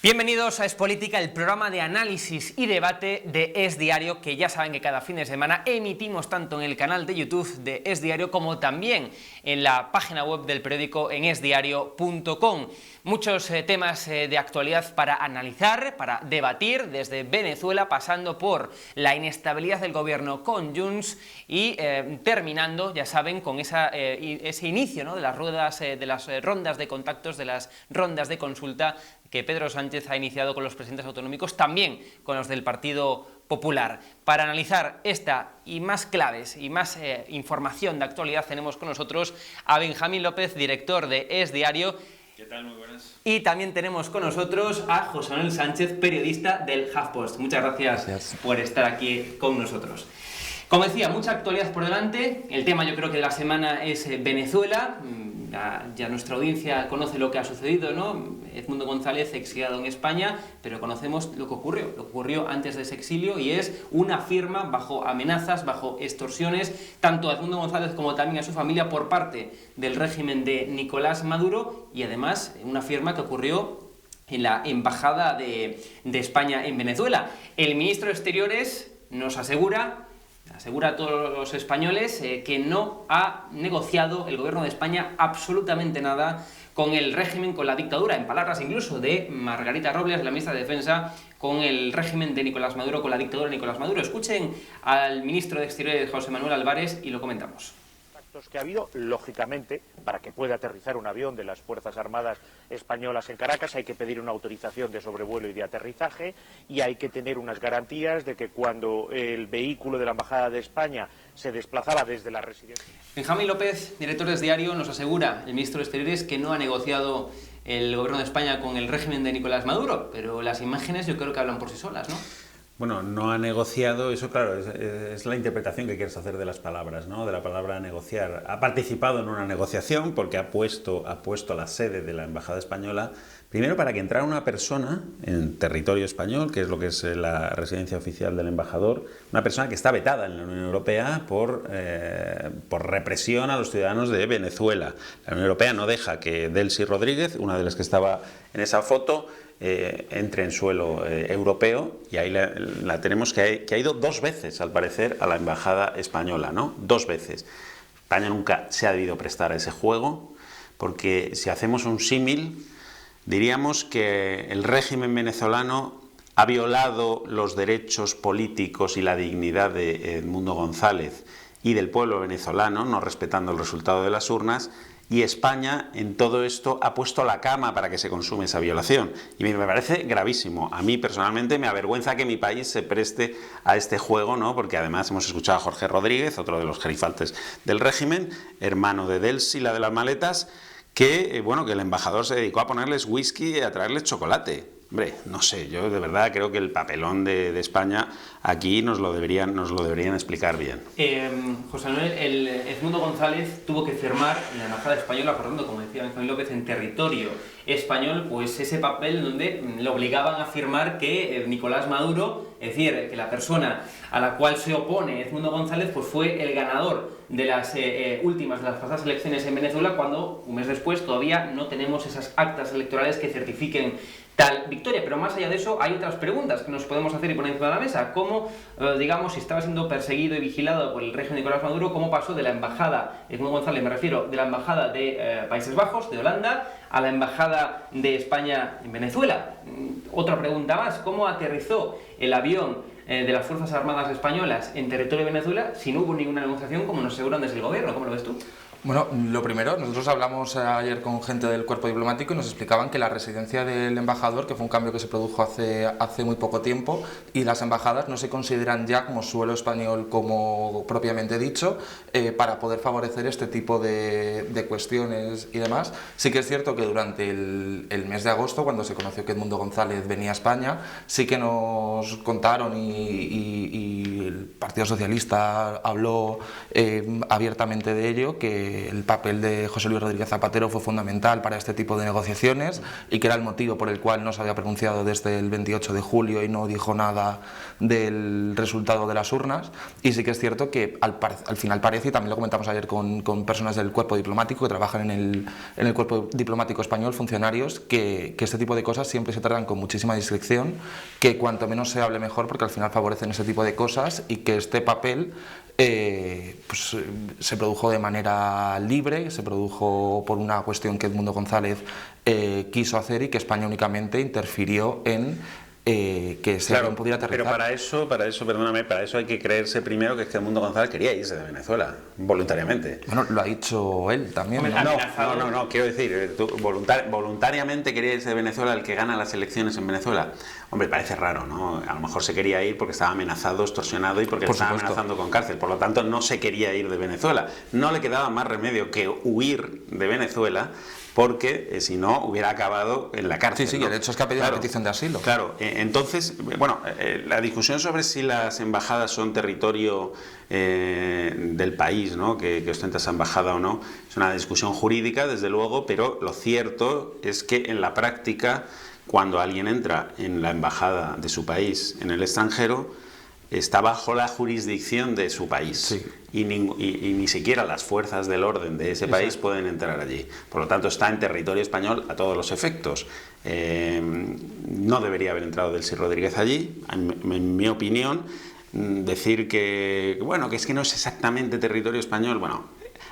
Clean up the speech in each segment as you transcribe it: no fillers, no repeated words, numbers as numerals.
Bienvenidos a Es Política, el programa de análisis y debate de Es Diario, que ya saben que cada fin de semana emitimos tanto en el canal de YouTube de Es Diario como también en la página web del periódico en esdiario.com. Muchos temas de actualidad para analizar, para debatir, desde Venezuela, pasando por la inestabilidad del gobierno con Junts y terminando, ya saben, con ese inicio, ¿no?, de las rondas de contactos, de las rondas de consulta que Pedro Sánchez ha iniciado con los presidentes autonómicos, también con los del Partido Popular. Para analizar esta y más claves y más información de actualidad tenemos con nosotros a Benjamín López, director de Es Diario. ¿Qué tal? Muy buenas. Y también tenemos con nosotros a José Manuel Sánchez, periodista del HuffPost. Muchas gracias por estar aquí con nosotros. Como decía, mucha actualidad por delante. El tema, yo creo que de la semana es Venezuela. Ya nuestra audiencia conoce lo que ha sucedido, ¿no? Edmundo González, exiliado en España, pero conocemos lo que ocurrió antes de ese exilio, y es una firma bajo amenazas, bajo extorsiones, tanto a Edmundo González como también a su familia por parte del régimen de Nicolás Maduro, y además una firma que ocurrió en la Embajada de España en Venezuela. El ministro de Exteriores nos asegura a todos los españoles que no ha negociado el gobierno de España absolutamente nada con el régimen, con la dictadura, en palabras incluso de Margarita Robles, la ministra de Defensa, con el régimen de Nicolás Maduro, con la dictadura de Nicolás Maduro. Escuchen al ministro de Exteriores, José Manuel Álvarez, y lo comentamos. Que ha habido, lógicamente, para que pueda aterrizar un avión de las Fuerzas Armadas españolas en Caracas hay que pedir una autorización de sobrevuelo y de aterrizaje, y hay que tener unas garantías de que cuando el vehículo de la Embajada de España se desplazaba desde la residencia. Benjamín López, director de Es Diario, nos asegura, el ministro de Exteriores, que no ha negociado el gobierno de España con el régimen de Nicolás Maduro, pero las imágenes yo creo que hablan por sí solas, ¿no? Bueno, no ha negociado, eso claro, es la interpretación que quieres hacer de las palabras, ¿no? De la palabra negociar. Ha participado en una negociación porque ha puesto la sede de la Embajada Española, primero para que entrara una persona en territorio español, que es lo que es la residencia oficial del embajador, una persona que está vetada en la Unión Europea por represión a los ciudadanos de Venezuela. La Unión Europea no deja que Delcy Rodríguez, una de las que estaba en esa foto, entre en suelo europeo, y ahí la tenemos que ha ido 2 veces, al parecer, a la Embajada Española, ¿no? 2 veces. España nunca se ha debido prestar a ese juego, porque si hacemos un símil, diríamos que el régimen venezolano ha violado los derechos políticos y la dignidad de Edmundo González y del pueblo venezolano, no respetando el resultado de las urnas, y España en todo esto ha puesto la cama para que se consume esa violación. Y me parece gravísimo. A mí personalmente me avergüenza que mi país se preste a este juego, ¿no? Porque además hemos escuchado a Jorge Rodríguez, otro de los gerifaltes del régimen, hermano de Delcy, la de las maletas, que el embajador se dedicó a ponerles whisky y a traerles chocolate. Hombre, no sé, yo de verdad creo que el papelón de España aquí nos lo deberían explicar bien. José Manuel, el Edmundo González tuvo que firmar en la Embajada Española, por tanto, como decía Benjamín López, en territorio español, pues ese papel donde le obligaban a firmar que Nicolás Maduro, es decir, que la persona a la cual se opone Edmundo González, pues fue el ganador de las últimas, de las pasadas elecciones en Venezuela, cuando un mes después todavía no tenemos esas actas electorales que certifiquen tal victoria. Pero más allá de eso, hay otras preguntas que nos podemos hacer y poner encima de la mesa. ¿Cómo, si estaba siendo perseguido y vigilado por el régimen de Nicolás Maduro, cómo pasó de la embajada, Edmundo González me refiero, de la embajada de Países Bajos, de Holanda, a la embajada de España en Venezuela? Otra pregunta más, ¿cómo aterrizó el avión de las Fuerzas Armadas Españolas en territorio de Venezuela si no hubo ninguna negociación, como nos aseguran desde el gobierno? ¿Cómo lo ves tú? Bueno, lo primero, nosotros hablamos ayer con gente del cuerpo diplomático y nos explicaban que la residencia del embajador, que fue un cambio que se produjo hace muy poco tiempo, y las embajadas no se consideran ya como suelo español, como propiamente dicho, para poder favorecer este tipo de cuestiones y demás. Sí que es cierto que durante el mes de agosto, cuando se conoció que Edmundo González venía a España, sí que nos contaron y y el Partido Socialista habló abiertamente de ello, que el papel de José Luis Rodríguez Zapatero fue fundamental para este tipo de negociaciones y que era el motivo por el cual no se había pronunciado desde el 28 de julio y no dijo nada del resultado de las urnas. Y sí que es cierto que al final parece, y también lo comentamos ayer con personas del cuerpo diplomático que trabajan en el cuerpo diplomático español, funcionarios, que este tipo de cosas siempre se tratan con muchísima discreción, que cuanto menos se hable mejor, porque al final favorecen ese tipo de cosas, y que este papel pues, se produjo de manera libre, se produjo por una cuestión que Edmundo González quiso hacer y que España únicamente interfirió en que ese avión pudiera aterrizar. Pero para eso, perdóname, para eso hay que creerse primero que es que Edmundo González quería irse de Venezuela, voluntariamente. Bueno, lo ha dicho él también. No, quiero decir, tú voluntariamente quería irse de Venezuela el que gana las elecciones en Venezuela. Hombre, parece raro, ¿no? A lo mejor se quería ir porque estaba amenazado, extorsionado y porque le estaban amenazando con cárcel. Por lo tanto, no se quería ir de Venezuela. No le quedaba más remedio que huir de Venezuela, porque si no hubiera acabado en la cárcel. Sí, ¿no? El hecho es que ha pedido una petición de asilo. Claro, entonces, bueno, la discusión sobre si las embajadas son territorio del país, ¿no?, que ostenta esa embajada o no, es una discusión jurídica, desde luego, pero lo cierto es que en la práctica, cuando alguien entra en la embajada de su país en el extranjero, está bajo la jurisdicción de su país. Sí. Y ni siquiera las fuerzas del orden de ese país pueden entrar allí. Por lo tanto, está en territorio español a todos los efectos. No debería haber entrado Delcy Rodríguez allí, en mi opinión. Decir que, bueno, que es que no es exactamente territorio español, bueno,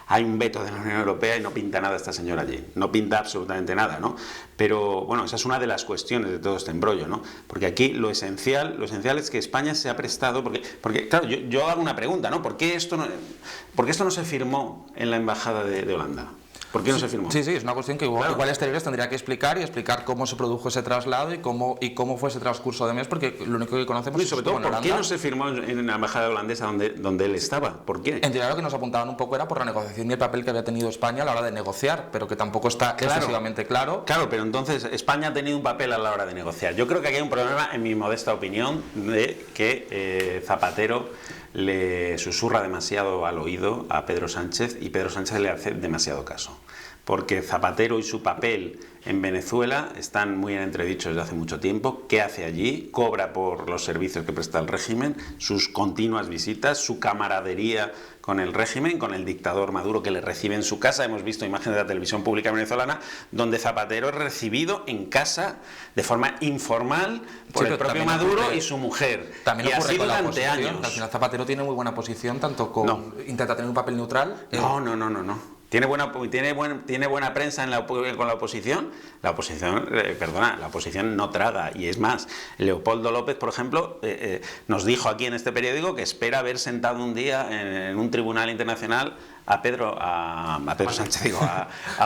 hay un veto de la Unión Europea y no pinta nada esta señora allí, no pinta absolutamente nada, ¿no? Pero bueno, esa es una de las cuestiones de todo este embrollo, ¿no? Porque aquí lo esencial es que España se ha prestado, porque claro, yo hago una pregunta, ¿no? ¿Por qué esto no se firmó en la embajada de Holanda? ¿Por qué no se firmó? Sí, es una cuestión que igual Exteriores tendría que explicar cómo se produjo ese traslado y cómo fue ese transcurso de mes, porque lo único que conocemos es sobre todo por qué no se firmó en la embajada holandesa donde él estaba. ¿Por qué? En realidad lo que nos apuntaban un poco era por la negociación y el papel que había tenido España a la hora de negociar, pero que tampoco está excesivamente claro. Claro, pero entonces España ha tenido un papel a la hora de negociar. Yo creo que aquí hay un problema, en mi modesta opinión, de que Zapatero le susurra demasiado al oído a Pedro Sánchez y Pedro Sánchez le hace demasiado caso. Porque Zapatero y su papel en Venezuela están muy en entredicho desde hace mucho tiempo. ¿Qué hace allí? Cobra por los servicios que presta el régimen, sus continuas visitas, su camaradería con el régimen, con el dictador Maduro que le recibe en su casa. Hemos visto imágenes de la televisión pública venezolana donde Zapatero es recibido en casa de forma informal por el propio Maduro y su mujer. También y así durante años. Al final Zapatero tiene muy buena posición, tanto intenta tener un papel neutral. No. ¿Tiene buena prensa con la oposición? La oposición no traga. Y es más, Leopoldo López, por ejemplo, nos dijo aquí en este periódico que espera haber sentado un día en un tribunal internacional a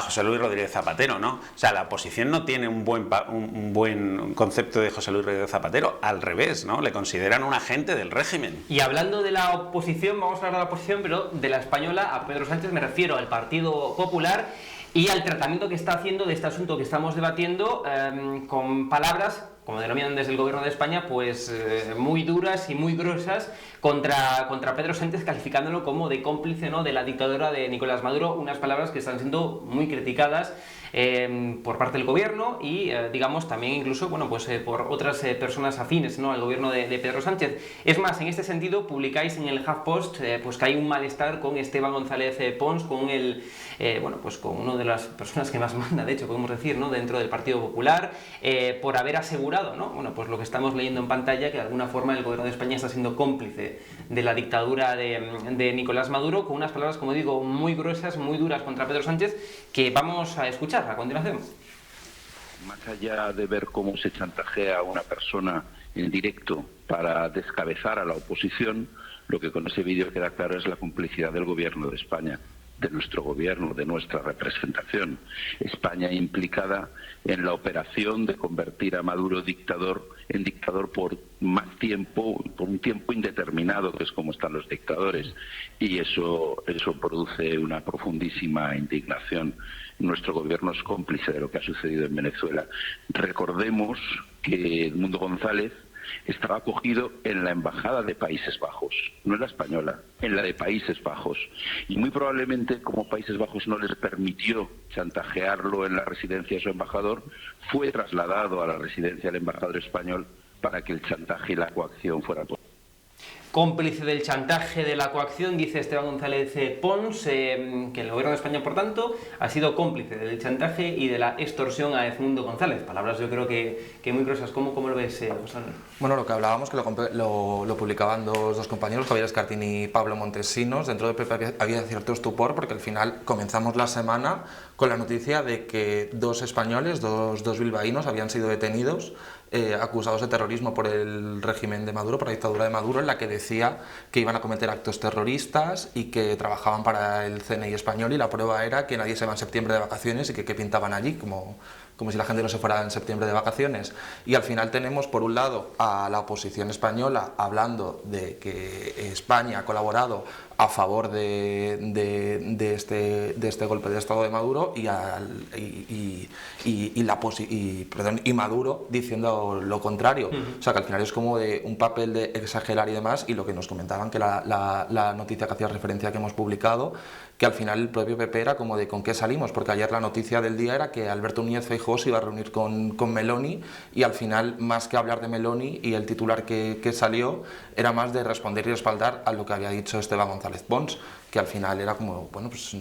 José Luis Rodríguez Zapatero, ¿no? O sea, la oposición no tiene un buen concepto de José Luis Rodríguez Zapatero, al revés, ¿no? Le consideran un agente del régimen. Y hablando de la oposición, vamos a hablar de la oposición, pero de la española, a Pedro Sánchez me refiero, al Partido Popular, y al tratamiento que está haciendo de este asunto que estamos debatiendo, con palabras, como denominan desde el Gobierno de España, pues muy duras y muy gruesas contra Pedro Sánchez, calificándolo como de cómplice, ¿no?, de la dictadura de Nicolás Maduro, unas palabras que están siendo muy criticadas por parte del Gobierno y, digamos, también incluso, bueno, pues por otras personas afines, ¿no?, al Gobierno de Pedro Sánchez. Es más, en este sentido, publicáis en el HuffPost pues que hay un malestar con Esteban González Pons, con con una de las personas que más manda, de hecho, podemos decir, ¿no?, dentro del Partido Popular, por haber asegurado, ¿no?, bueno, pues lo que estamos leyendo en pantalla, que de alguna forma el Gobierno de España está siendo cómplice de la dictadura de Nicolás Maduro, con unas palabras, como digo, muy gruesas, muy duras contra Pedro Sánchez, que vamos a escuchar a continuación. Más allá de ver cómo se chantajea a una persona en directo para descabezar a la oposición, lo que con ese vídeo queda claro es la complicidad del Gobierno de España, de nuestro gobierno, de nuestra representación. España implicada en la operación de convertir a Maduro en dictador por más tiempo, por un tiempo indeterminado, que es como están los dictadores, y eso produce una profundísima indignación. Nuestro gobierno es cómplice de lo que ha sucedido en Venezuela. Recordemos que Edmundo González estaba acogido en la embajada de Países Bajos, no en la española, en la de Países Bajos. Y muy probablemente, como Países Bajos no les permitió chantajearlo en la residencia de su embajador, fue trasladado a la residencia del embajador español para que el chantaje y la coacción fueran posibles. Cómplice del chantaje, de la coacción, dice Esteban González Pons, que el gobierno de España, por tanto, ha sido cómplice del chantaje y de la extorsión a Edmundo González. Palabras yo creo que muy gruesas. ¿Cómo lo ves, José Manuel? Bueno, lo que hablábamos, que lo publicaban dos compañeros, Javier Escartín y Pablo Montesinos. Dentro de PP había cierto estupor porque al final comenzamos la semana con la noticia de que dos españoles, dos bilbaínos, habían sido detenidos acusados de terrorismo por el régimen de Maduro, por la dictadura de Maduro, en la que decía que iban a cometer actos terroristas y que trabajaban para el CNI español, y la prueba era que nadie se va en septiembre de vacaciones y que pintaban allí, como si la gente no se fuera en septiembre de vacaciones. Y al final tenemos, por un lado, a la oposición española hablando de que España ha colaborado a favor de este golpe de Estado de Maduro, y Maduro diciendo lo contrario. O sea, que al final es como de un papel de exagerar y demás, y lo que nos comentaban, que la noticia que hacía referencia que hemos publicado, que al final el propio PP era como de ¿con qué salimos? Porque ayer la noticia del día era que Alberto Núñez Feijóo se iba a reunir con Meloni, y al final, más que hablar de Meloni, y el titular que salió era más de responder y respaldar a lo que había dicho Esteban González Pons, que al final era como, bueno, pues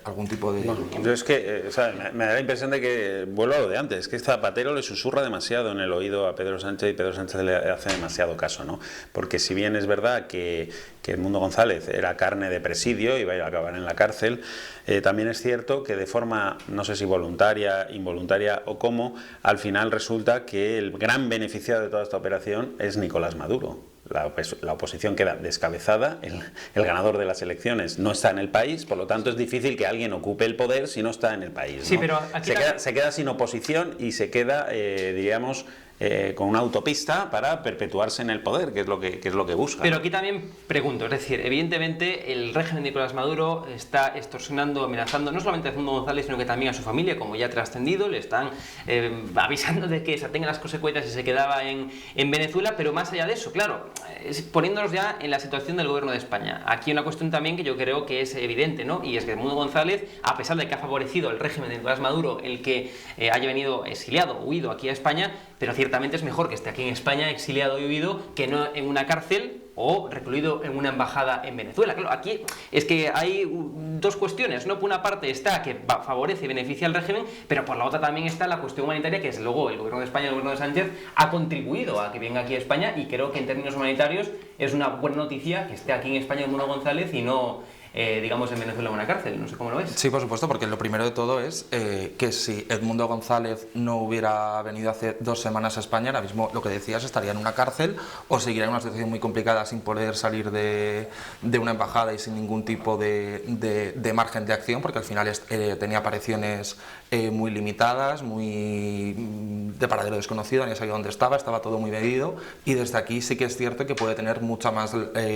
algún tipo de... Bueno, yo es que me da la impresión de que, vuelvo a lo de antes, que Zapatero le susurra demasiado en el oído a Pedro Sánchez, y Pedro Sánchez le hace demasiado caso, ¿no? Porque si bien es verdad que Edmundo González era carne de presidio y iba a acabar en la cárcel, también es cierto que de forma, no sé si voluntaria, involuntaria o cómo, al final resulta que el gran beneficiado de toda esta operación es Nicolás Maduro. La oposición queda descabezada, el ganador de las elecciones no está en el país, por lo tanto es difícil que alguien ocupe el poder si no está en el país, ¿no? Sí, pero aquí se queda sin oposición y se queda, diríamos, con una autopista para perpetuarse en el poder, que es lo que busca. Pero aquí también pregunto, es decir, evidentemente el régimen de Nicolás Maduro está extorsionando, amenazando no solamente a Edmundo González, sino que también a su familia, como ya ha trascendido, le están avisando de que se atengan las consecuencias si se quedaba en Venezuela, pero más allá de eso, claro, poniéndonos ya en la situación del gobierno de España. Aquí hay una cuestión también que yo creo que es evidente, ¿no? Y es que Edmundo González, a pesar de que ha favorecido el régimen de Nicolás Maduro el que haya venido exiliado, huido aquí a España, pero ciertamente es mejor que esté aquí en España, exiliado y huido, que no en una cárcel o recluido en una embajada en Venezuela. Claro, aquí es que hay dos cuestiones, ¿no? Por una parte está que favorece y beneficia al régimen, pero por la otra también está la cuestión humanitaria, que desde luego el gobierno de España, el gobierno de Sánchez, ha contribuido a que venga aquí a España, y creo que en términos humanitarios es una buena noticia que esté aquí en España Edmundo González y no... digamos, en Venezuela en una cárcel. No sé cómo lo ves. Sí, por supuesto, porque lo primero de todo es que si Edmundo González no hubiera venido hace 2 semanas a España, ahora mismo, lo que decías, estaría en una cárcel o seguiría en una situación muy complicada sin poder salir de una embajada y sin ningún tipo de margen de acción, porque al final tenía apariciones muy limitadas, muy de paradero desconocido, ni sabía dónde estaba todo muy medido, y desde aquí sí que es cierto que puede tener mucha más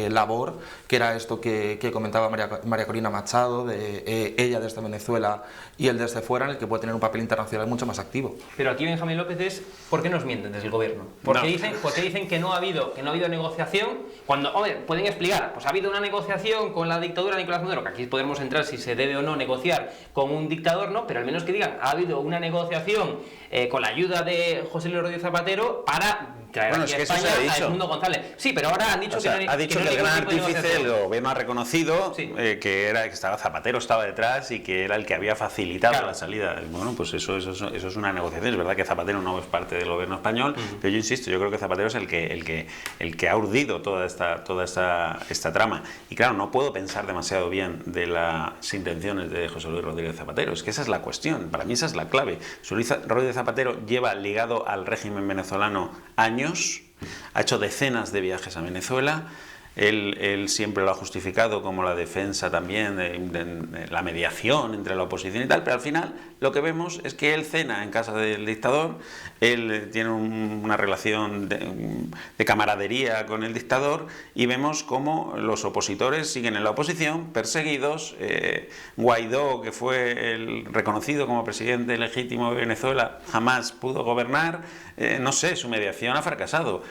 labor, que era esto que comentaba María Corina Machado, de ella desde Venezuela y él desde fuera, en el que puede tener un papel internacional mucho más activo. Pero aquí Benjamín López es, ¿por qué nos mienten desde el gobierno? ¿Por qué dicen que no ha habido negociación? Cuando, hombre, pueden explicar, pues ha habido una negociación con la dictadura de Nicolás Maduro, que aquí podemos entrar si se debe o no negociar con un dictador, ¿no? Pero al menos que digan, ha habido una negociación con la ayuda de José Luis Rodríguez Zapatero para traer aquí a España a Edmundo González. Sí, pero ahora han dicho ha dicho que el gran artífice, el gobierno ha reconocido, sí, que estaba Zapatero, estaba detrás, y que era el que había facilitado la salida. Bueno, pues eso es una negociación. Es verdad que Zapatero no es parte del gobierno español, pero yo insisto, yo creo que Zapatero es el que ha urdido toda esta trama. Y claro, no puedo pensar demasiado bien de las intenciones de José Luis Rodríguez Zapatero. Es que esa es la cuestión, para mí esa es la clave. José Luis Rodríguez Zapatero lleva ligado al régimen venezolano años, ha hecho decenas de viajes a Venezuela, él siempre lo ha justificado como la defensa también de la mediación entre la oposición y tal, pero al final lo que vemos es que él cena en casa del dictador, él tiene una relación de camaradería con el dictador, y vemos cómo los opositores siguen en la oposición, perseguidos. Guaidó, que fue el reconocido como presidente legítimo de Venezuela, jamás pudo gobernar. No sé, su mediación ha fracasado.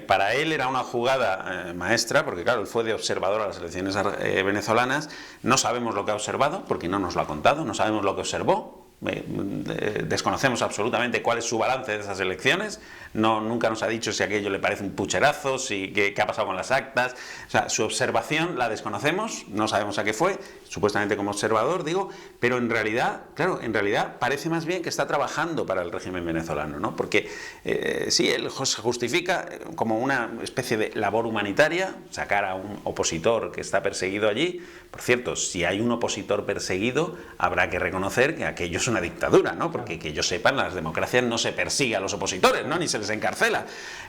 Para él era una jugada maestra, porque claro, él fue de observador a las elecciones venezolanas. No sabemos lo que ha observado, porque no nos lo ha contado, no sabemos lo que observó. Desconocemos absolutamente cuál es su balance de esas elecciones. Nunca nos ha dicho si aquello le parece un pucherazo, qué ha pasado con las actas. O sea, su observación la desconocemos, no sabemos a qué fue, supuestamente como observador, digo, pero en realidad, claro, parece más bien que está trabajando para el régimen venezolano, ¿no? Porque sí, él se justifica como una especie de labor humanitaria, sacar a un opositor que está perseguido allí. Por cierto, si hay un opositor perseguido, habrá que reconocer que aquello es una dictadura, ¿no? Porque que yo sepa, en las democracias no se persigue a los opositores, ¿no? Ni se les encarcela,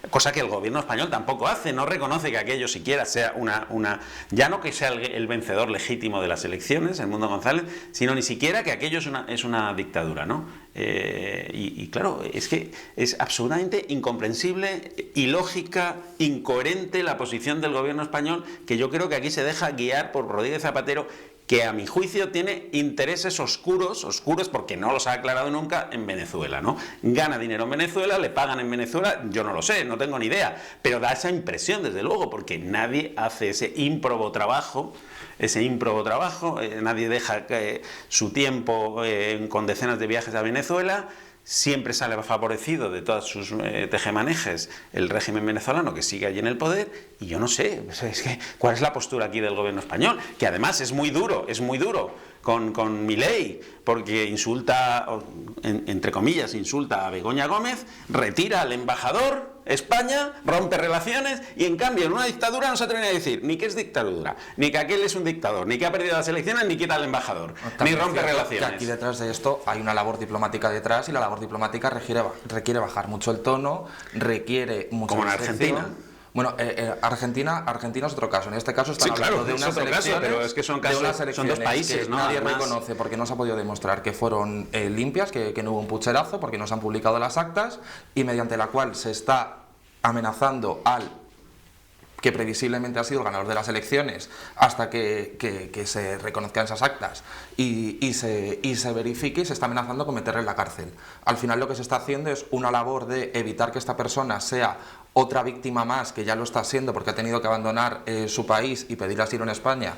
cosa que el gobierno español tampoco hace, no reconoce que aquello siquiera sea ya no que sea el vencedor legítimo de las elecciones, el Mundo González, sino ni siquiera que aquello es una dictadura, ¿no? Y claro, es que es absolutamente incomprensible, ilógica, incoherente la posición del gobierno español, que yo creo que aquí se deja guiar por Rodríguez Zapatero, que a mi juicio tiene intereses oscuros porque no los ha aclarado nunca en Venezuela, ¿no? Gana dinero en Venezuela, le pagan en Venezuela, yo no lo sé, no tengo ni idea, pero da esa impresión, desde luego, porque nadie hace ese ímprobo trabajo, nadie deja su tiempo con decenas de viajes a Venezuela. Siempre sale favorecido de todas sus tejemanejes el régimen venezolano, que sigue allí en el poder, y yo no sé, ¿cuál es la postura aquí del gobierno español? Que además es muy duro con Milei, porque insulta, entre comillas, insulta a Begoña Gómez, retira al embajador España, rompe relaciones, y en cambio en una dictadura no se atreven a decir ni que es dictadura, ni que aquel es un dictador, ni que ha perdido las elecciones, ni quita al embajador, ni rompe relaciones. Que aquí detrás de esto hay una labor diplomática detrás, y la labor diplomática requiere bajar mucho el tono, requiere mucho. Como en Argentina. Bueno, Argentina es otro caso. En este caso están hablando de unas elecciones, pero es que son dos países, que ¿no? Nadie Además, reconoce, porque no se ha podido demostrar que fueron limpias, que no hubo un pucherazo, porque no se han publicado las actas, y mediante la cual se está amenazando al que previsiblemente ha sido el ganador de las elecciones hasta que se reconozcan esas actas y se verifique, y se está amenazando con meterle en la cárcel. Al final lo que se está haciendo es una labor de evitar que esta persona sea otra víctima más, que ya lo está siendo porque ha tenido que abandonar su país y pedir asilo en España,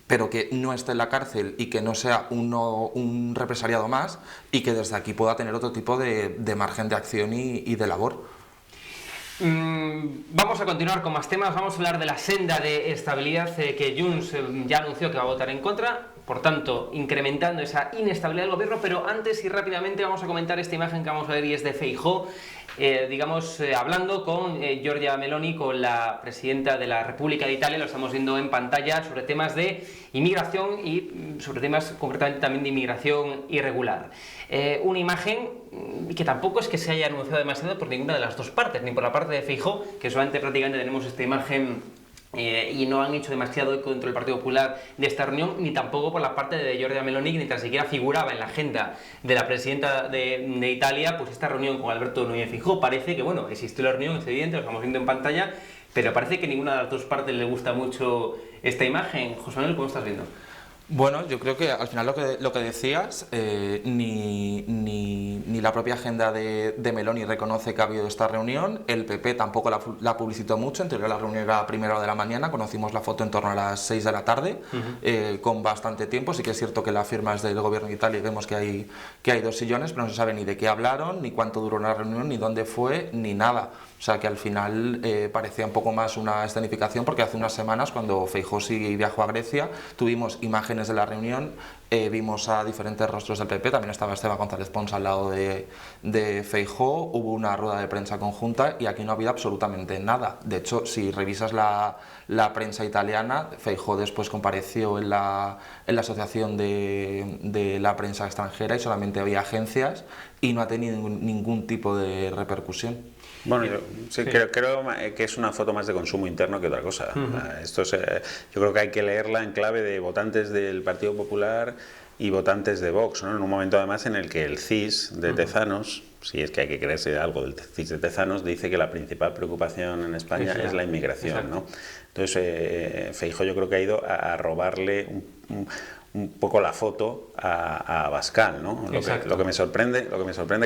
pero que no esté en la cárcel y que no sea un represaliado más, y que desde aquí pueda tener otro tipo de margen de acción y de labor. Vamos a continuar con más temas. Vamos a hablar de la senda de estabilidad que Junts ya anunció que va a votar en contra, por tanto incrementando esa inestabilidad del gobierno. Pero antes y rápidamente vamos a comentar esta imagen que vamos a ver, y es de Feijóo, hablando con Giorgia Meloni, con la presidenta de la República de Italia. Lo estamos viendo en pantalla, sobre temas de inmigración y sobre temas concretamente también de inmigración irregular. Una imagen que tampoco es que se haya anunciado demasiado por ninguna de las dos partes, ni por la parte de Feijóo, que solamente prácticamente tenemos esta imagen y no han hecho demasiado eco dentro del Partido Popular de esta reunión, ni tampoco por la parte de Giorgia Meloni, que ni tan siquiera figuraba en la agenda de la presidenta de Italia, pues esta reunión con Alberto Núñez Feijóo. Parece que, bueno, existió la reunión, es evidente, lo estamos viendo en pantalla, pero parece que ninguna de las dos partes le gusta mucho esta imagen. José Manuel, ¿cómo estás viendo? Bueno, yo creo que al final lo que decías, ni la propia agenda de Meloni reconoce que ha habido esta reunión. El PP tampoco la publicitó mucho. En teoría la reunión era a primera hora de la mañana, conocimos la foto en torno a las 6 de la tarde, con bastante tiempo. Sí que es cierto que la firma es del gobierno de Italia y vemos que hay dos sillones, pero no se sabe ni de qué hablaron, ni cuánto duró la reunión, ni dónde fue, ni nada. O sea que al final parecía un poco más una escenificación, porque hace unas semanas, cuando Feijóo sí viajó a Grecia, tuvimos imágenes de la reunión vimos a diferentes rostros del PP, también estaba Esteban González Pons al lado de Feijóo, hubo una rueda de prensa conjunta y aquí no ha habido absolutamente nada. De hecho, si revisas la prensa italiana, Feijóo después compareció en la Asociación de la Prensa Extranjera y solamente había agencias y no ha tenido ningún tipo de repercusión. Bueno, yo creo que es una foto más de consumo interno que otra cosa. Esto yo creo que hay que leerla en clave de votantes del Partido Popular y votantes de Vox, ¿no? En un momento además en el que el CIS de Tezanos, si es que hay que creerse algo del CIS de Tezanos, dice que la principal preocupación en España es la inmigración, ¿no? Entonces Feijóo yo creo que ha ido a robarle un poco la foto a Abascal, ¿no? Lo que me sorprende,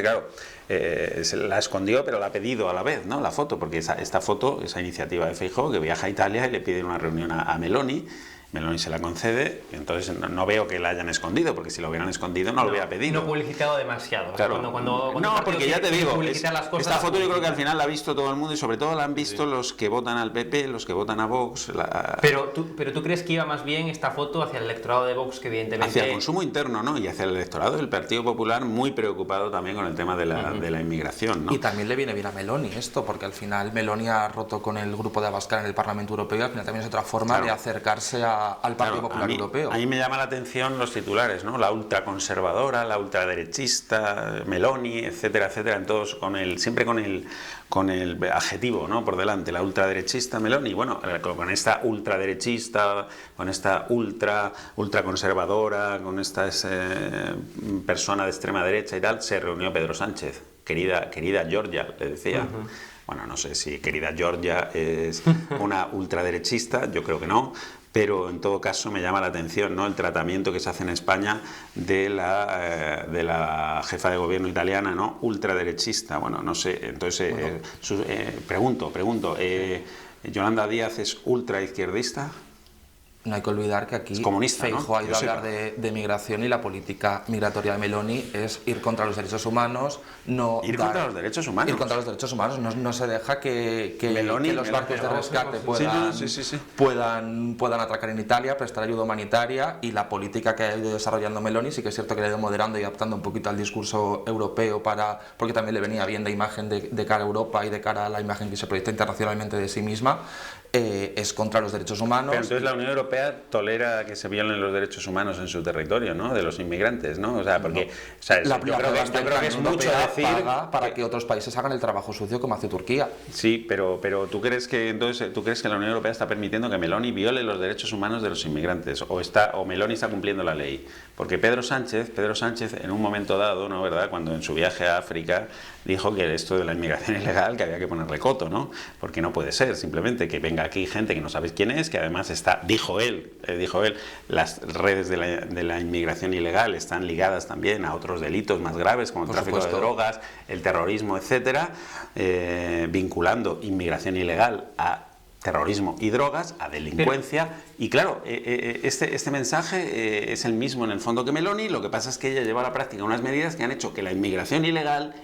claro, la escondió, pero la ha pedido a la vez, ¿no? La foto, porque esta foto, esa iniciativa de Feijóo, que viaja a Italia y le pide una reunión a Meloni. Meloni se la concede, entonces no veo que la hayan escondido, porque si lo hubieran escondido no lo hubiera pedido. No publicitado demasiado. Claro. Cuando porque ya te digo, las cosas, esta foto yo creo que al final la ha visto todo el mundo y sobre todo la han visto los que votan al PP, los que votan a Vox. Pero tú crees que iba más bien esta foto hacia el electorado de Vox, que evidentemente... Hacia el consumo interno, ¿no? Y hacia el electorado del Partido Popular, muy preocupado también con el tema de la inmigración, ¿no? Y también le viene bien a Meloni esto, porque al final Meloni ha roto con el grupo de Abascal en el Parlamento Europeo y al final también es otra forma de acercarse al Partido Popular Europeo. A mí me llama la atención los titulares, ¿no? La ultraconservadora, la ultraderechista, Meloni, etcétera, etcétera, en todos siempre con el adjetivo, ¿no? Por delante, la ultraderechista Meloni. Bueno, con esta ultraderechista, con esta ultraconservadora, con esta persona de extrema derecha y tal, se reunió Pedro Sánchez. Querida Georgia, le decía. Bueno, no sé si querida Georgia es una ultraderechista, yo creo que no. Pero en todo caso me llama la atención, ¿no? El tratamiento que se hace en España de la jefa de gobierno italiana, ¿no? Ultraderechista. Bueno, no sé, entonces pregunto, ¿Yolanda Díaz es ultraizquierdista? No hay que olvidar que aquí Feijóo ha ido a hablar de migración y la política migratoria de Meloni es ir contra los derechos humanos, no contra los derechos humanos. Ir contra los derechos humanos, no se deja que los barcos de rescate puedan atracar en Italia, prestar ayuda humanitaria, y la política que ha ido desarrollando Meloni sí que es cierto que le ha ido moderando y adaptando un poquito al discurso europeo porque también le venía bien de imagen de cara a Europa y de cara a la imagen que se proyecta internacionalmente de sí misma. Es contra los derechos humanos. Pero entonces la Unión Europea tolera que se violen los derechos humanos en su territorio, ¿no? De los inmigrantes, ¿no? O sea, porque yo creo que es mucho decir para que otros países hagan el trabajo sucio como hace Turquía. Sí, pero ¿tú crees que la Unión Europea está permitiendo que Meloni viole los derechos humanos de los inmigrantes o Meloni está cumpliendo la ley? Porque Pedro Sánchez en un momento dado, ¿no? ¿Verdad? Cuando en su viaje a África dijo que esto de la inmigración ilegal que había que ponerle coto, ¿no? Porque no puede ser simplemente que venga aquí gente que no sabéis quién es, que además dijo él, las redes de la inmigración ilegal están ligadas también a otros delitos más graves como el tráfico de drogas, el terrorismo, etcétera, vinculando inmigración ilegal a terrorismo y drogas, a delincuencia. Y claro, este mensaje es el mismo en el fondo que Meloni. Lo que pasa es que ella lleva a la práctica unas medidas que han hecho que la inmigración ilegal,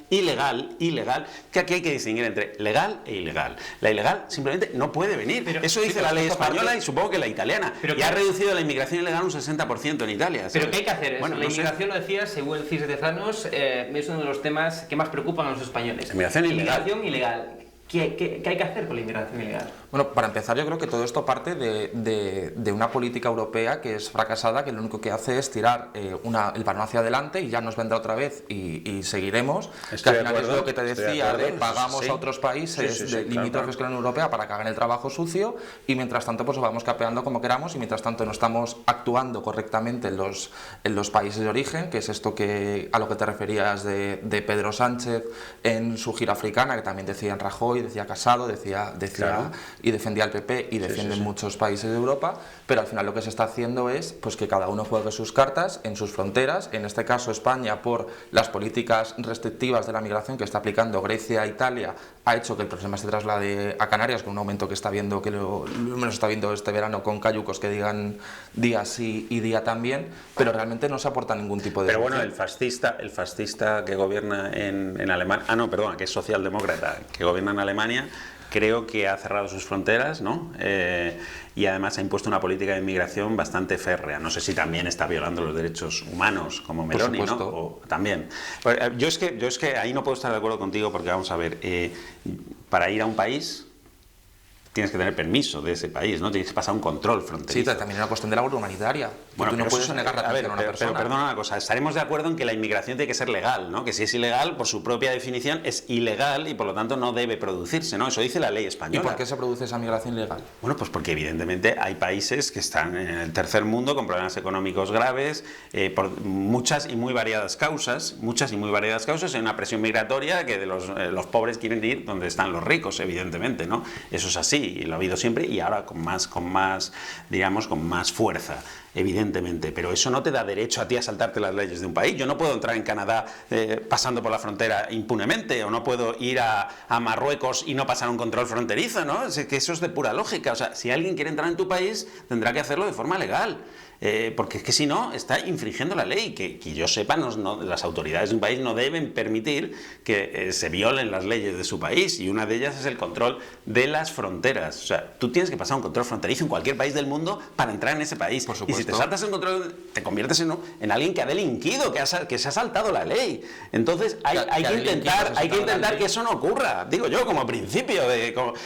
que aquí hay que distinguir entre legal e ilegal. La ilegal simplemente no puede venir. Eso dice la ley española y supongo que la italiana. Y ha reducido la inmigración ilegal un 60% en Italia, ¿sabes? ¿Pero qué hay que hacer? Bueno, la inmigración, lo decías, según el CIS de Tezanos, es uno de los temas que más preocupan a los españoles. Inmigración ilegal. ¿Qué hay que hacer con la inmigración ilegal? Bueno, para empezar, yo creo que todo esto parte de una política europea que es fracasada, que lo único que hace es tirar el balón hacia adelante y ya nos vendrá otra vez y seguiremos. Que al final es lo que te decía, pagamos a otros países limítrofes con la Unión Europea para que hagan el trabajo sucio y mientras tanto pues vamos capeando como queramos y mientras tanto no estamos actuando correctamente en los países de origen, que es esto a lo que te referías de Pedro Sánchez en su gira africana, que también decía en Rajoy, decía Casado, decía claro. Y defendía al PP y defienden muchos países de Europa, pero al final lo que se está haciendo es pues que cada uno juegue sus cartas en sus fronteras, en este caso España por las políticas restrictivas de la migración que está aplicando Grecia, Italia, ha hecho que el problema se traslade a Canarias con un aumento que está viendo, que lo está viendo este verano con cayucos que digan día sí y día también, pero realmente no se aporta ningún tipo de... Pero bueno, el fascista que gobierna en Alemania, que es socialdemócrata, que gobierna en Alemania, creo que ha cerrado sus fronteras, ¿no? Y además ha impuesto una política de inmigración bastante férrea. No sé si también está violando los derechos humanos, como Meloni, ¿no? O también. Yo es que ahí no puedo estar de acuerdo contigo porque, vamos a ver, para ir a un país tienes que tener permiso de ese país, ¿no? Tienes que pasar un control fronterizo. Sí, también es una cuestión de labor humanitaria. Bueno, tú no puedes negar la atención a una persona. Pero perdona una cosa, estaremos de acuerdo en que la inmigración tiene que ser legal, ¿no? Que si es ilegal, por su propia definición, es ilegal y por lo tanto no debe producirse, ¿no? Eso dice la ley española. ¿Y por qué se produce esa migración ilegal? Bueno, pues porque evidentemente hay países que están en el tercer mundo con problemas económicos graves, por muchas y muy variadas causas, hay una presión migratoria que de los pobres quieren ir donde están los ricos, evidentemente, ¿no? Eso es así, y lo ha habido siempre y ahora con más fuerza, evidentemente, pero eso no te da derecho a ti a saltarte las leyes de un país. Yo no puedo entrar en Canadá pasando por la frontera impunemente, o no puedo ir a Marruecos y no pasar un control fronterizo, ¿no? Es que eso es de pura lógica. O sea, si alguien quiere entrar en tu país, tendrá que hacerlo de forma legal. Porque es que si no, está infringiendo la ley, que yo sepa, las autoridades de un país no deben permitir que se violen las leyes de su país, y una de ellas es el control de las fronteras. O sea, tú tienes que pasar un control fronterizo en cualquier país del mundo para entrar en ese país. Por supuesto. Y si te saltas el control, te conviertes en alguien que ha delinquido, que se ha saltado la ley. Entonces hay que intentar que eso no ocurra, digo yo, como principio.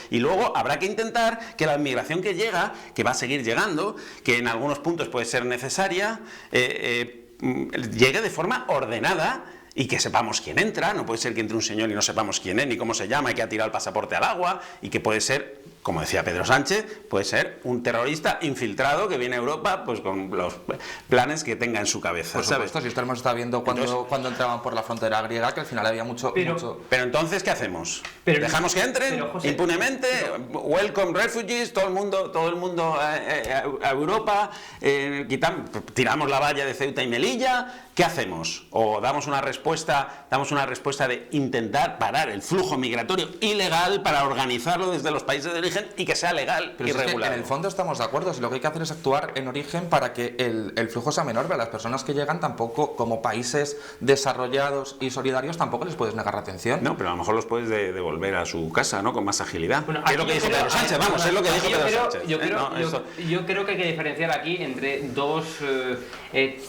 Y luego habrá que intentar que la inmigración que llega, que va a seguir llegando, que en algunos puntos puede ser necesaria, llegue de forma ordenada y que sepamos quién entra. No puede ser que entre un señor y no sepamos quién es ni cómo se llama y que ha tirado el pasaporte al agua, y que puede ser, como decía Pedro Sánchez, puede ser un terrorista infiltrado que viene a Europa pues con los planes que tenga en su cabeza. Por supuesto, si esto lo hemos estado viendo cuando entraban por la frontera griega, que al final había mucho... Pero entonces, ¿qué hacemos? ¿Dejamos que entren impunemente? Welcome refugees, todo el mundo a Europa, tiramos la valla de Ceuta y Melilla. ¿Qué hacemos? ¿O damos una respuesta de intentar parar el flujo migratorio ilegal para organizarlo desde los países de origen y que sea legal y regular? Es que en el fondo estamos de acuerdo. Si lo que hay que hacer es actuar en origen para que el flujo sea menor, pero las personas que llegan tampoco, como países desarrollados y solidarios, tampoco les puedes negar la atención. No, pero a lo mejor los puedes devolver a su casa, ¿no? Con más agilidad. Bueno, es lo que dijo Pedro Sánchez, es lo que dijo Pedro Sánchez. Yo creo que hay que diferenciar aquí entre dos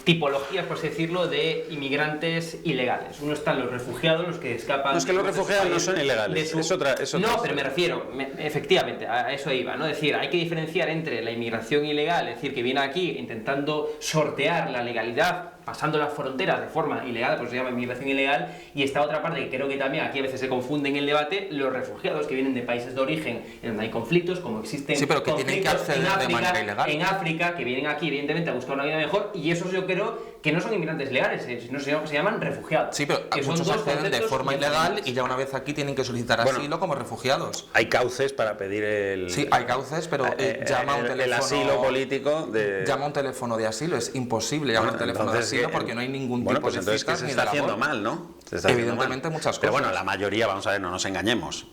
tipologías, por así decirlo, de inmigrantes ilegales. Uno están los refugiados, los que escapan... No, es que los refugiados no son ilegales, es otra no, pero me refiero, efectivamente, a eso iba, ¿no? Es decir, hay que diferenciar entre la inmigración ilegal, es decir, que viene aquí intentando sortear la legalidad, pasando las fronteras de forma ilegal, pues se llama inmigración ilegal, y esta otra parte que creo que también aquí a veces se confunde en el debate, los refugiados que vienen de países de origen en donde hay conflictos, como existen pero que tienen que acceder de manera ilegal. En África, que vienen aquí evidentemente a buscar una vida mejor, y esos yo creo que no son inmigrantes legales, sino se llaman refugiados. Sí, pero muchos acceden de forma ilegal y ya una vez aquí tienen que solicitar asilo como refugiados. Hay cauces para pedir hay cauces, pero llama a un teléfono... El asilo político Llama a un teléfono de asilo, es imposible llamar a un teléfono de asilo porque no hay ningún tipo de entonces citas se ni está de haciendo labor. mal, ¿no? Evidentemente muchas cosas. Pero bueno, la mayoría, vamos a ver, no nos engañemos,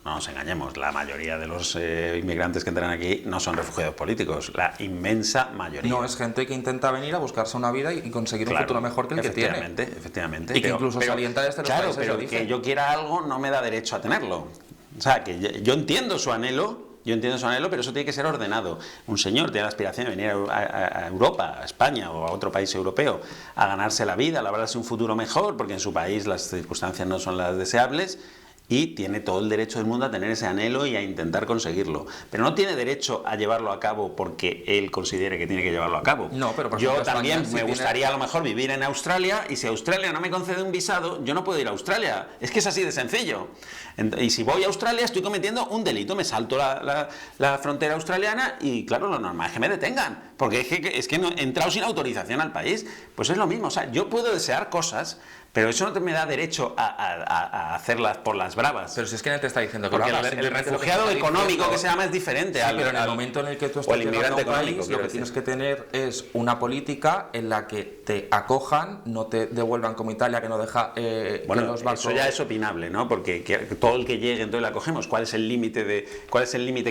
la mayoría de los inmigrantes que entran aquí no son refugiados políticos, la inmensa mayoría. No, es gente que intenta venir a buscarse una vida y conseguir un futuro mejor que el que tiene. Efectivamente. Y que incluso se alienta desde los países de origen. Que yo quiera algo no me da derecho a tenerlo. O sea, que yo entiendo su anhelo, pero eso tiene que ser ordenado. Un señor tiene la aspiración de venir a Europa, a España o a otro país europeo a ganarse la vida, a labrarse un futuro mejor, porque en su país las circunstancias no son las deseables, y tiene todo el derecho del mundo a tener ese anhelo y a intentar conseguirlo. Pero no tiene derecho a llevarlo a cabo porque él considere que tiene que llevarlo a cabo. No, pero por yo ejemplo, también España, me gustaría a lo mejor vivir en Australia, y si Australia no me concede un visado, yo no puedo ir a Australia. Es que es así de sencillo. Y si voy a Australia estoy cometiendo un delito, me salto la frontera australiana y claro, lo normal es que me detengan, porque es que no he entrado sin autorización al país. Pues es lo mismo, o sea, yo puedo desear cosas, pero eso no me da derecho a hacerlas por las bravas. Pero si es que no te está diciendo que porque el refugiado económico que se llama es diferente. Pero en el momento en el que tú estás llegando a un país, lo que tienes que tener es una política en la que te acojan, no te devuelvan como Italia, que no deja que los barcos... Eso ya es opinable, ¿no? Porque todo el que llegue, entonces le acogemos. ¿Cuál es el límite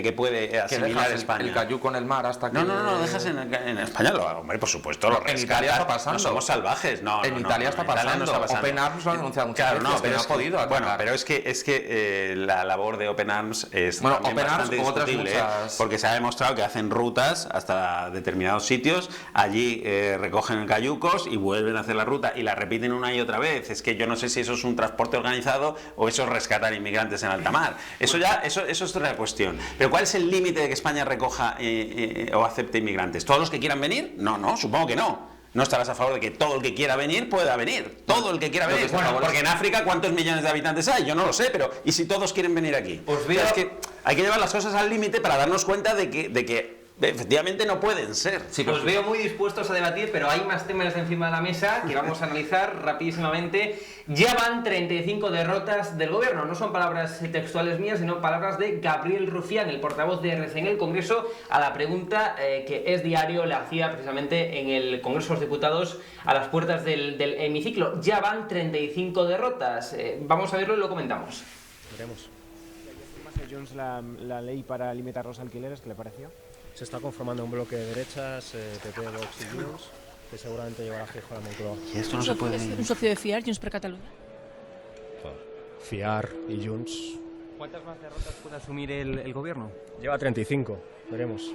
que puede asimilar España? El cayuco en el mar hasta que... No, lo dejas en España. Hombre, por supuesto, lo rescatas. En Italia está pasando. No somos salvajes. En Italia está pasando. pasando. Open Arms lo ha denunciado muchas veces, no, pero no ha podido atacar. Bueno, pero es que la labor de Open Arms es también bastante discutible, porque se ha demostrado que hacen rutas hasta determinados sitios, allí recogen cayucos y vuelven a hacer la ruta y la repiten una y otra vez. Es que yo no sé si eso es un transporte organizado o eso es rescatar inmigrantes en alta mar. Eso es otra cuestión. Pero ¿cuál es el límite de que España recoja o acepte inmigrantes? ¿Todos los que quieran venir? No, supongo que no. No estarás a favor de que todo el que quiera venir pueda venir. Todo el que quiera venir. Bueno, porque en África, ¿cuántos millones de habitantes hay? Yo no lo sé, pero ¿y si todos quieren venir aquí? Es que hay que llevar las cosas al límite para darnos cuenta de que efectivamente no pueden ser. Sí, os veo muy dispuestos a debatir, pero hay más temas encima de la mesa que vamos a analizar rapidísimamente. Ya van 35 derrotas del gobierno. No son palabras textuales mías, sino palabras de Gabriel Rufián, el portavoz de RC en el Congreso, a la pregunta que Es Diario le hacía precisamente en el Congreso de los Diputados a las puertas del hemiciclo. Ya van 35 derrotas. Vamos a verlo y lo comentamos. Veremos. Junts la ley para limitar los alquileres, ¿qué le pareció? Se está conformando un bloque de derechas, PP, Vox y Junts, que seguramente llevará fijo a la Moncloa. Y esto no se puede... ¿Es un socio de Fiar, Junts per Catalunya? Fiar y Junts. ¿Cuántas más derrotas puede asumir el gobierno? Lleva 35, veremos.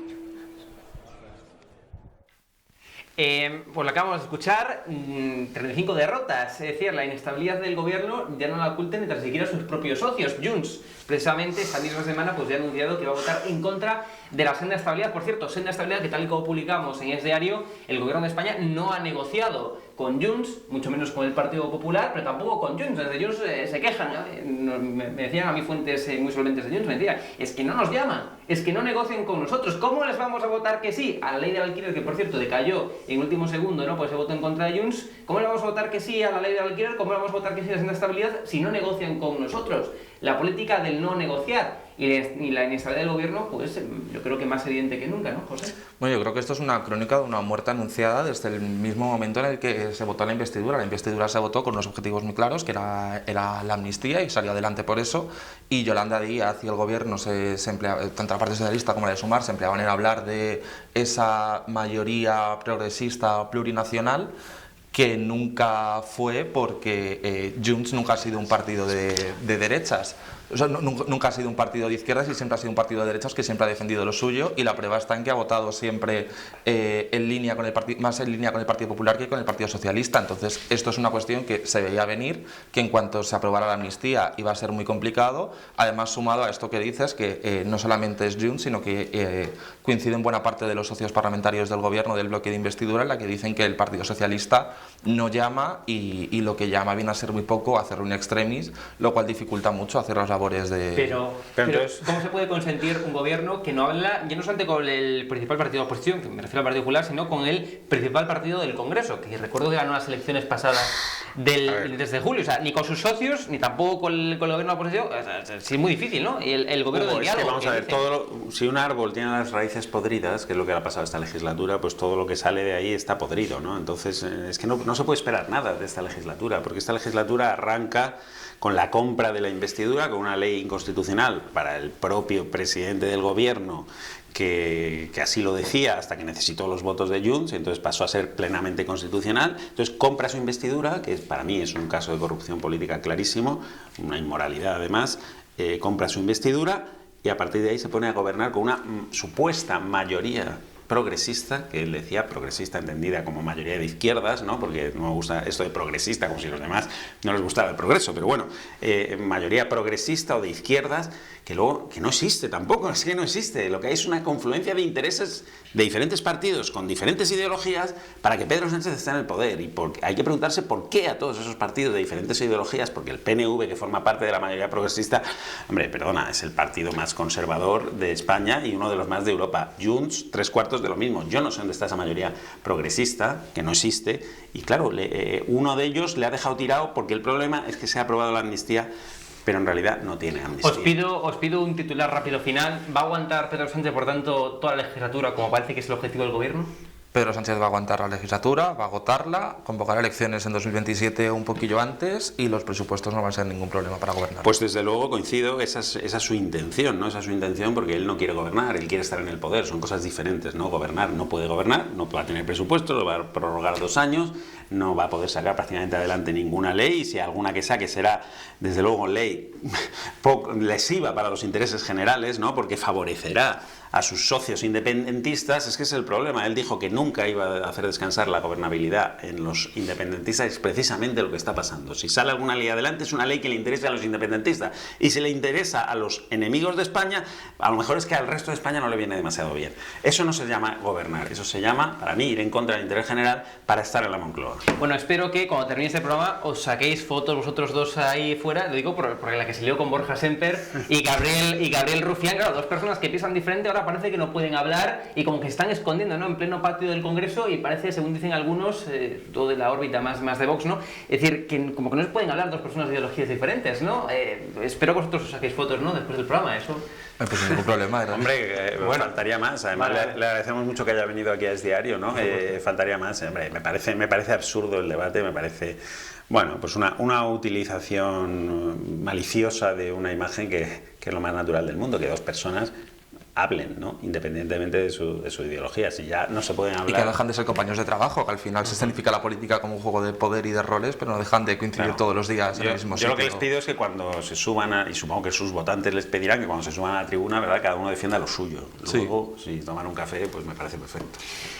Pues lo acabamos de escuchar, 35 derrotas, es decir, la inestabilidad del gobierno ya no la oculten ni tan siquiera sus propios socios. Junts, precisamente esta misma semana, pues ya ha anunciado que va a votar en contra de la senda de estabilidad. Por cierto, senda de estabilidad que, tal y como publicamos en Es Diario, el gobierno de España no ha negociado con Junts, mucho menos con el Partido Popular, pero tampoco con Junts. Desde Junts se quejan, ¿no? Me decían a mí fuentes muy solventes de Junts, me decían, es que no nos llaman, es que no negocian con nosotros. ¿Cómo les vamos a votar que sí a la ley del alquiler, que por cierto decayó en último segundo, ¿no? Pues se votó en contra de Junts? ¿Cómo le vamos a votar que sí a la ley del alquiler? ¿Cómo le vamos a votar que sí a la senda de estabilidad si no negocian con nosotros? La política del no negociar y la inestabilidad del gobierno, pues yo creo que más evidente que nunca, ¿no, José? Bueno, yo creo que esto es una crónica de una muerte anunciada desde el mismo momento en el que se votó la investidura. La investidura se votó con unos objetivos muy claros, que era la amnistía, y salió adelante por eso. Y Yolanda Díaz y el gobierno, tanto la parte socialista como la de Sumar, se empleaban en hablar de esa mayoría progresista plurinacional, que nunca fue, porque Junts nunca ha sido un partido de derechas. O sea, nunca ha sido un partido de izquierdas y siempre ha sido un partido de derechas que siempre ha defendido lo suyo, y la prueba está en que ha votado siempre más en línea con el Partido Popular que con el Partido Socialista. Entonces, esto es una cuestión que se veía venir, que en cuanto se aprobara la amnistía iba a ser muy complicado. Además, sumado a esto que dices, que no solamente es Junts, sino que coinciden buena parte de los socios parlamentarios del gobierno del bloque de investidura, en la que dicen que el Partido Socialista no llama, y lo que llama viene a ser muy poco, hacerlo in extremis, lo cual dificulta mucho hacer las labores de... Pero entonces, ¿cómo se puede consentir un gobierno que no habla, ya no solamente con el principal partido de oposición, que me refiero al Partido Popular, sino con el principal partido del Congreso, que recuerdo que ganó las elecciones pasadas desde julio? O sea, ni con sus socios, ni tampoco con el gobierno de la oposición. O sea, sí, es muy difícil, ¿no? Y el gobierno del diálogo. Vamos a ver, si un árbol tiene las raíces podridas, que es lo que ha pasado esta legislatura, pues todo lo que sale de ahí está podrido, ¿no? Entonces, es que no se puede esperar nada de esta legislatura, porque esta legislatura arranca con la compra de la investidura, con una ley inconstitucional para el propio presidente del gobierno, que así lo decía hasta que necesitó los votos de Junts, y entonces pasó a ser plenamente constitucional. Entonces compra su investidura, que para mí es un caso de corrupción política clarísimo, una inmoralidad además, compra su investidura y a partir de ahí se pone a gobernar con una supuesta mayoría progresista, que él decía progresista entendida como mayoría de izquierdas, ¿no? Porque no me gusta esto de progresista, como si a los demás no les gustara el progreso, pero bueno, mayoría progresista o de izquierdas, que luego que no existe tampoco, es que no existe. Lo que hay es una confluencia de intereses de diferentes partidos con diferentes ideologías para que Pedro Sánchez esté en el poder, y hay que preguntarse por qué a todos esos partidos de diferentes ideologías, porque el PNV, que forma parte de la mayoría progresista, hombre, perdona, es el partido más conservador de España y uno de los más de Europa. Junts, 3/4 de lo mismo. Yo no sé dónde está esa mayoría progresista, que no existe, y claro, uno de ellos le ha dejado tirado porque el problema es que se ha aprobado la amnistía, pero en realidad no tiene amnistía. Os pido un titular rápido final. ¿Va a aguantar Pedro Sánchez, por tanto, toda la legislatura, como parece que es el objetivo del gobierno? Pedro Sánchez va a aguantar la legislatura, va a agotarla, convocará elecciones en 2027 un poquillo antes, y los presupuestos no van a ser ningún problema para gobernar. Pues desde luego coincido, esa es su intención, ¿no? Esa es su intención, porque él no quiere gobernar, él quiere estar en el poder, son cosas diferentes, ¿no? Gobernar no puede gobernar, no va a tener presupuesto, lo va a prorrogar 2 años, no va a poder sacar prácticamente adelante ninguna ley, y si alguna que saque será, desde luego, ley poco lesiva para los intereses generales, ¿no? Porque favorecerá a sus socios independentistas. Es que es el problema. Él dijo que nunca iba a hacer descansar la gobernabilidad en los independentistas. Es precisamente lo que está pasando. Si sale alguna ley adelante, es una ley que le interesa a los independentistas, y si le interesa a los enemigos de España, a lo mejor es que al resto de España no le viene demasiado bien. Eso no se llama gobernar, eso se llama, para mí, ir en contra del interés general para estar en la Moncloa. Bueno, espero que cuando termine este programa os saquéis fotos vosotros dos ahí fuera, lo digo porque la que se lió con Borja Semper y Gabriel Rufián, claro, dos personas que piensan diferente, ahora parece que no pueden hablar y como que se están escondiendo, ¿no?, en pleno patio del Congreso, y parece, según dicen algunos, todo de la órbita más de Vox, ¿no?, es decir, que como que no se pueden hablar dos personas de ideologías diferentes, ¿no? Espero que vosotros os saquéis fotos, ¿no?, después del programa, eso. Pues ningún problema, ¿verdad? Hombre, bueno, faltaría más. Además, le agradecemos mucho que haya venido aquí a Es Diario, ¿no? Faltaría más. Hombre, me parece absurdo el debate, me parece, bueno, pues una utilización maliciosa de una imagen que es lo más natural del mundo, que dos personas hablen, ¿no?, independientemente de su ideología. Si ya no se pueden hablar... Y que dejan de ser compañeros de trabajo, que al final se escenifica la política como un juego de poder y de roles, pero no dejan de coincidir todos los días en el mismo sitio. Yo lo que les pido es que cuando se suban, y supongo que sus votantes les pedirán que cuando se suban a la tribuna, ¿verdad?, cada uno defienda lo suyo. Luego, si toman un café, pues me parece perfecto.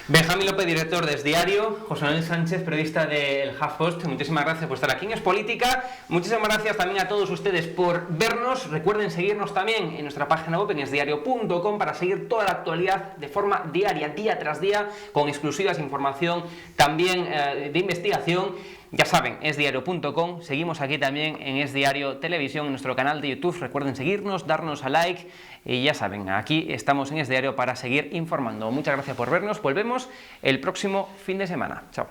Benjamín López, director de Es Diario, José Manuel Sánchez, periodista del HuffPost, muchísimas gracias por estar aquí en Es Política. Muchísimas gracias también a todos ustedes por vernos. Recuerden seguirnos también en nuestra página web en esdiario.com para seguir toda la actualidad de forma diaria, día tras día, con exclusivas, información también de investigación. Ya saben, esdiario.com. Seguimos aquí también en Es Diario Televisión, en nuestro canal de YouTube. Recuerden seguirnos, darnos a like, y ya saben, aquí estamos en Es Diario para seguir informando. Muchas gracias por vernos. Volvemos el próximo fin de semana. Chao.